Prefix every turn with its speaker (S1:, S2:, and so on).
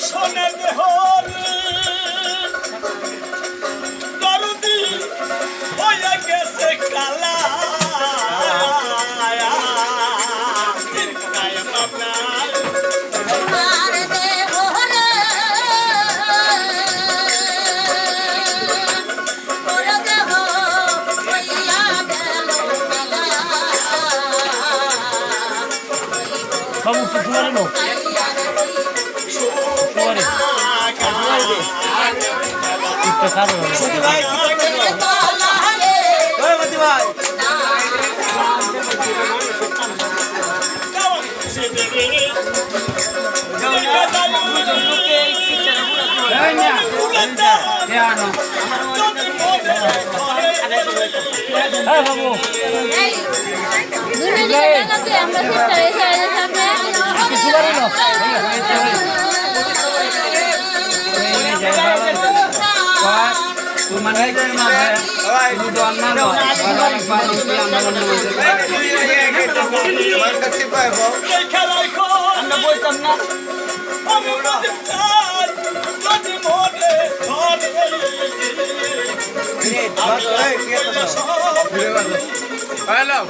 S1: শোনে দেহর দরদি হয়ে গেছে কালা
S2: বাবু একটু শুয়ারে নো শুয়ারে একটু খাবো ভাই বাবু
S1: আমরা বলতাম না
S3: Hello.